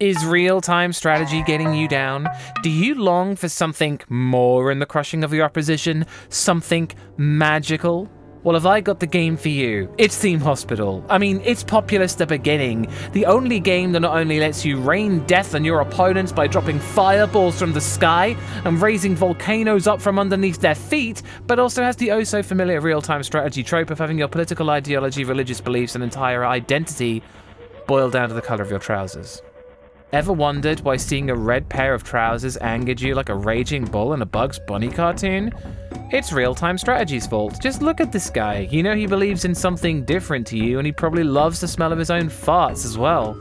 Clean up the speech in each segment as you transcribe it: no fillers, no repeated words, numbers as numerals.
Is real-time strategy getting you down? Do you long for something more in the crushing of your opposition? Something magical? Well, have I got the game for you? It's Theme Hospital. I mean, it's Populous the beginning. The only game that not only lets you rain death on your opponents by dropping fireballs from the sky and raising volcanoes up from underneath their feet, but also has the oh-so-familiar real-time strategy trope of having your political ideology, religious beliefs, and entire identity boiled down to the color of your trousers. Ever wondered why seeing a red pair of trousers angered you like a raging bull in a Bugs Bunny cartoon? It's real-time strategy's fault. Just look at this guy. You know he believes in something different to you, and he probably loves the smell of his own farts as well.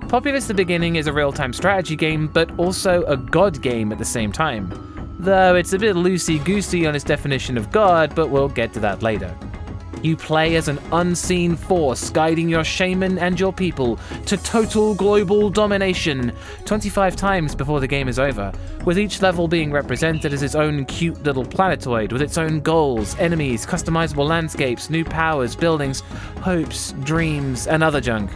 Populous the Beginning is a real-time strategy game, but also a god game at the same time. Though it's a bit loosey-goosey on its definition of god, but we'll get to that later. You play as an unseen force guiding your shaman and your people to total global domination 25 times before the game is over, with each level being represented as its own cute little planetoid with its own goals, enemies, customizable landscapes, new powers, buildings, hopes, dreams, and other junk.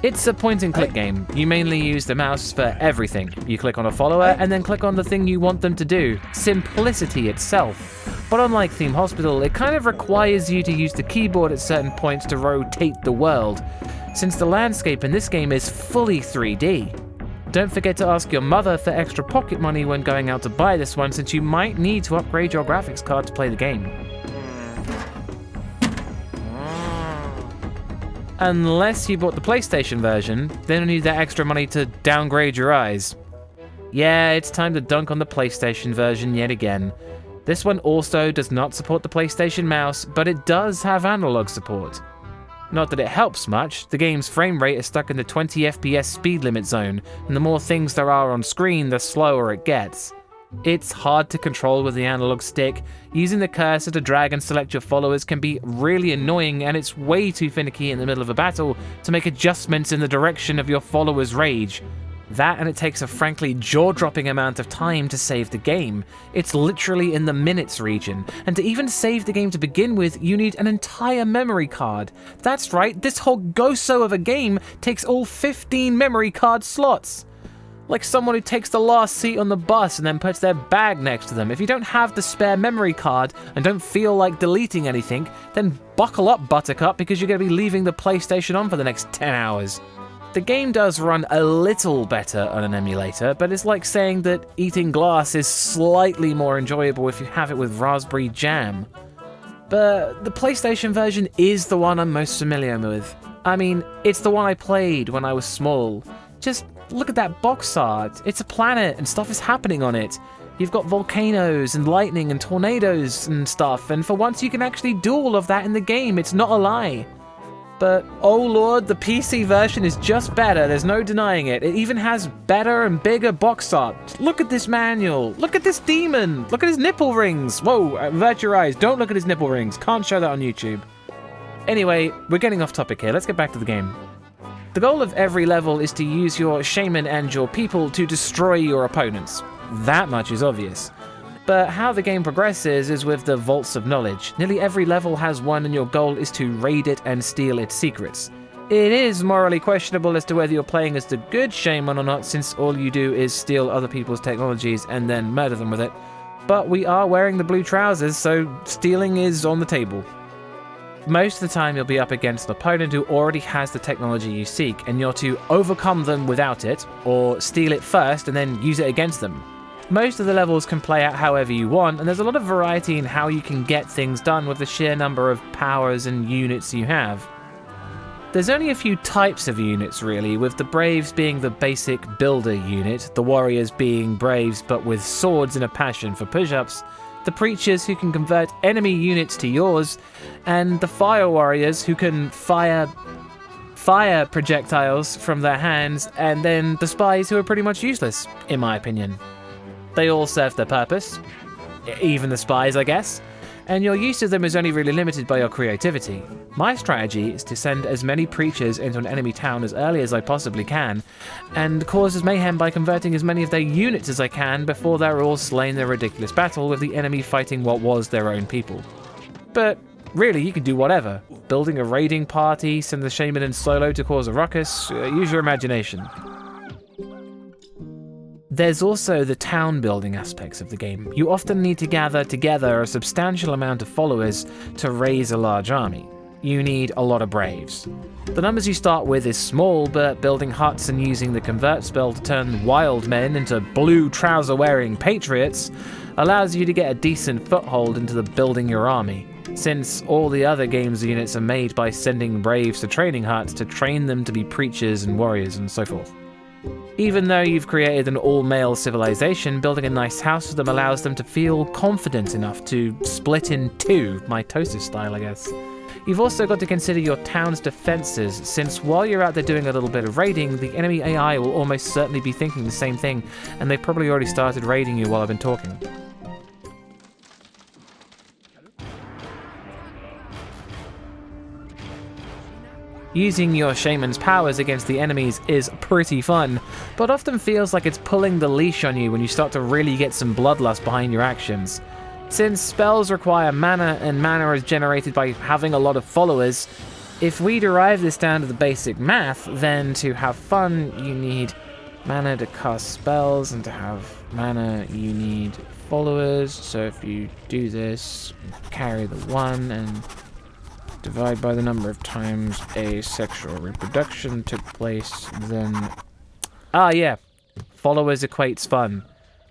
It's a point-and-click game. You mainly use the mouse for everything. You click on a follower and then click on the thing you want them to do. Simplicity itself. But unlike Theme Hospital, it kind of requires you to use the keyboard at certain points to rotate the world, since the landscape in this game is fully 3D. Don't forget to ask your mother for extra pocket money when going out to buy this one, since you might need to upgrade your graphics card to play the game. Unless you bought the PlayStation version, then you need that extra money to downgrade your eyes. Yeah, it's time to dunk on the PlayStation version yet again. This one also does not support the PlayStation mouse, but it does have analog support. Not that it helps much, the game's frame rate is stuck in the 20 FPS speed limit zone, and the more things there are on screen, the slower it gets. It's hard to control with the analog stick. Using the cursor to drag and select your followers can be really annoying, and it's way too finicky in the middle of a battle to make adjustments in the direction of your followers' rage. That, and it takes a frankly jaw-dropping amount of time to save the game. It's literally in the minutes region, and to even save the game to begin with, you need an entire memory card. That's right, this whole goso of a game takes all 15 memory card slots. Like someone who takes the last seat on the bus and then puts their bag next to them. If you don't have the spare memory card and don't feel like deleting anything, then buckle up, Buttercup, because you're going to be leaving the PlayStation on for the next 10 hours. The game does run a little better on an emulator, but it's like saying that eating glass is slightly more enjoyable if you have it with raspberry jam. But the PlayStation version is the one I'm most familiar with. I mean, it's the one I played when I was small. Just look at that box art. It's a planet and stuff is happening on it. You've got volcanoes and lightning and tornadoes and stuff, and for once you can actually do all of that in the game. It's not a lie. But, oh lord, the PC version is just better, there's no denying it. It even has better and bigger box art. Look at this manual, look at this demon, look at his nipple rings. Whoa, avert your eyes, don't look at his nipple rings, can't show that on YouTube. Anyway, we're getting off topic here, let's get back to the game. The goal of every level is to use your shaman and your people to destroy your opponents. That much is obvious. But how the game progresses is with the Vaults of Knowledge. Nearly every level has one, and your goal is to raid it and steal its secrets. It is morally questionable as to whether you're playing as the good shaman or not, since all you do is steal other people's technologies and then murder them with it. But we are wearing the blue trousers, so stealing is on the table. Most of the time you'll be up against an opponent who already has the technology you seek, and you're to overcome them without it, or steal it first and then use it against them. Most of the levels can play out however you want, and there's a lot of variety in how you can get things done with the sheer number of powers and units you have. There's only a few types of units really, with the Braves being the basic builder unit, the Warriors being Braves but with swords and a passion for push-ups, the Preachers who can convert enemy units to yours, and the Fire Warriors who can fire projectiles from their hands, and then the Spies who are pretty much useless, in my opinion. They all serve their purpose, even the Spies, I guess, and your use of them is only really limited by your creativity. My strategy is to send as many Preachers into an enemy town as early as I possibly can, and cause as mayhem by converting as many of their units as I can before they're all slain in a ridiculous battle with the enemy fighting what was their own people. But Really, you can do whatever. Building a raiding party, send the shaman in solo to cause a ruckus, use your imagination. There's also the town building aspects of the game. You often need to gather together a substantial amount of followers to raise a large army. You need a lot of braves. The numbers you start with is small, but building huts and using the convert spell to turn wild men into blue trouser-wearing patriots allows you to get a decent foothold into the building your army, since all the other game's units are made by sending braves to training huts to train them to be preachers and warriors and so forth. Even though you've created an all-male civilization, building a nice house for them allows them to feel confident enough to split in two, mitosis style I guess. You've also got to consider your town's defenses, since while you're out there doing a little bit of raiding, the enemy AI will almost certainly be thinking the same thing, and they've probably already started raiding you while I've been talking. Using your shaman's powers against the enemies is pretty fun, but often feels like it's pulling the leash on you when you start to really get some bloodlust behind your actions. Since spells require mana, and mana is generated by having a lot of followers, if we derive this down to the basic math, then to have fun you need mana to cast spells, and to have mana you need followers. So if you do this, carry the 1 and divide by the number of times asexual reproduction took place, then... Ah yeah, followers equates fun.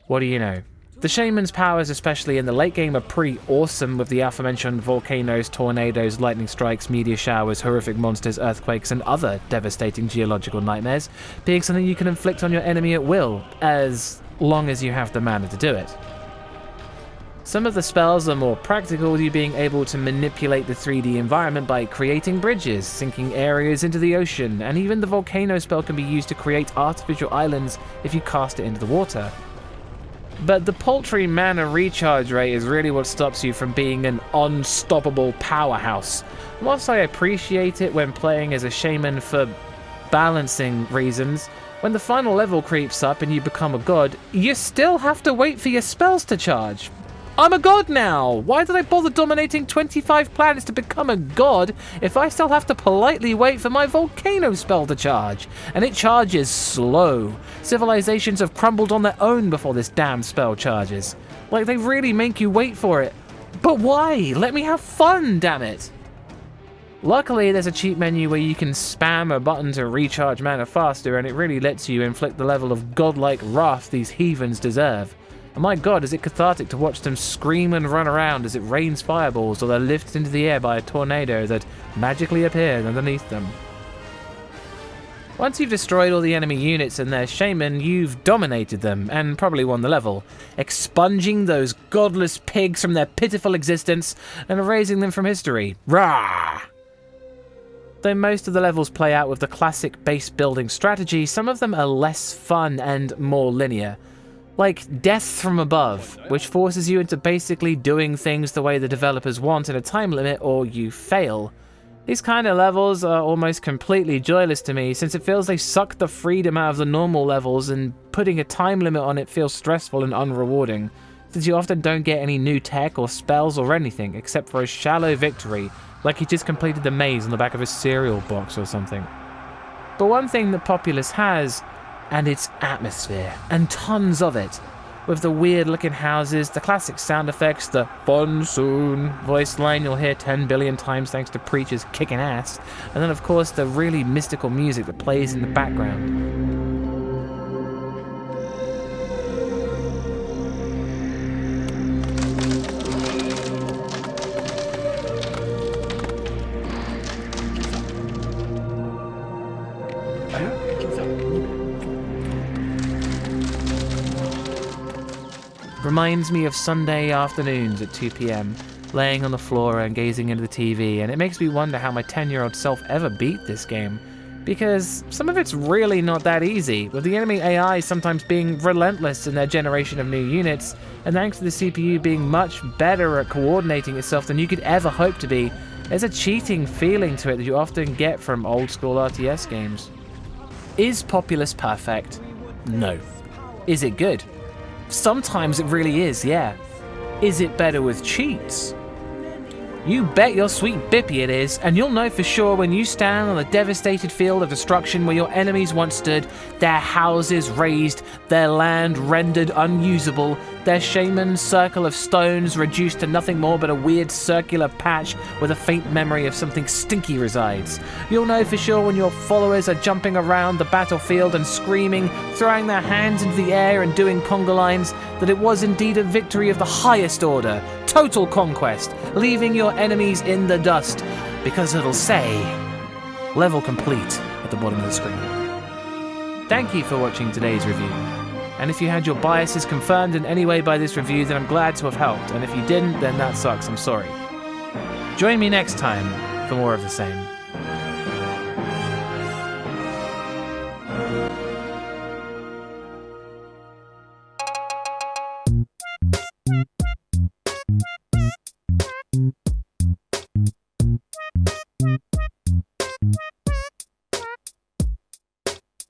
What do you know? The shaman's powers, especially in the late game, are pretty awesome with the aforementioned volcanoes, tornadoes, lightning strikes, meteor showers, horrific monsters, earthquakes, and other devastating geological nightmares being something you can inflict on your enemy at will, as long as you have the mana to do it. Some of the spells are more practical, with you being able to manipulate the 3D environment by creating bridges, sinking areas into the ocean, and even the volcano spell can be used to create artificial islands if you cast it into the water. But the paltry mana recharge rate is really what stops you from being an unstoppable powerhouse. Whilst I appreciate it when playing as a shaman for balancing reasons, when the final level creeps up and you become a god, you still have to wait for your spells to charge. I'm a god now! Why did I bother dominating 25 planets to become a god if I still have to politely wait for my volcano spell to charge? And it charges slow. Civilizations have crumbled on their own before this damn spell charges. Like, they really make you wait for it. But why? Let me have fun, damn it! Luckily, there's a cheat menu where you can spam a button to recharge mana faster, and it really lets you inflict the level of godlike wrath these heathens deserve. And my god, is it cathartic to watch them scream and run around as it rains fireballs or they're lifted into the air by a tornado that magically appears underneath them. Once you've destroyed all the enemy units and their shaman, you've dominated them and probably won the level, expunging those godless pigs from their pitiful existence and erasing them from history. Rah! Though most of the levels play out with the classic base building strategy, some of them are less fun and more linear. Like Death from Above, which forces you into basically doing things the way the developers want in a time limit, or you fail. These kind of levels are almost completely joyless to me, since it feels they suck the freedom out of the normal levels, and putting a time limit on it feels stressful and unrewarding, since you often don't get any new tech or spells or anything, except for a shallow victory, like you just completed the maze on the back of a cereal box or something. But one thing that Populous has, and its atmosphere, and tons of it, with the weird looking houses, the classic sound effects, the "fun soon" voice line you'll hear 10 billion times thanks to preachers kicking ass, and then of course the really mystical music that plays in the background. Reminds me of Sunday afternoons at 2 p.m, laying on the floor and gazing into the TV, and it makes me wonder how my 10-year-old self ever beat this game. Because some of it's really not that easy, with the enemy AI sometimes being relentless in their generation of new units, and thanks to the CPU being much better at coordinating itself than you could ever hope to be, there's a cheating feeling to it that you often get from old school RTS games. Is Populous perfect? No. Is it good? Sometimes it really is, yeah. Is it better with cheats? You bet your sweet bippy it is, and you'll know for sure when you stand on the devastated field of destruction where your enemies once stood, their houses razed, their land rendered unusable, their shaman circle of stones reduced to nothing more but a weird circular patch where the faint memory of something stinky resides. You'll know for sure when your followers are jumping around the battlefield and screaming, throwing their hands into the air and doing conga lines, that it was indeed a victory of the highest order, total conquest, leaving your enemies in the dust, because it'll say level complete at the bottom of the screen. Thank you for watching today's review. And if you had your biases confirmed in any way by this review, then I'm glad to have helped. And if you didn't, then that sucks, I'm sorry. Join me next time for more of the same.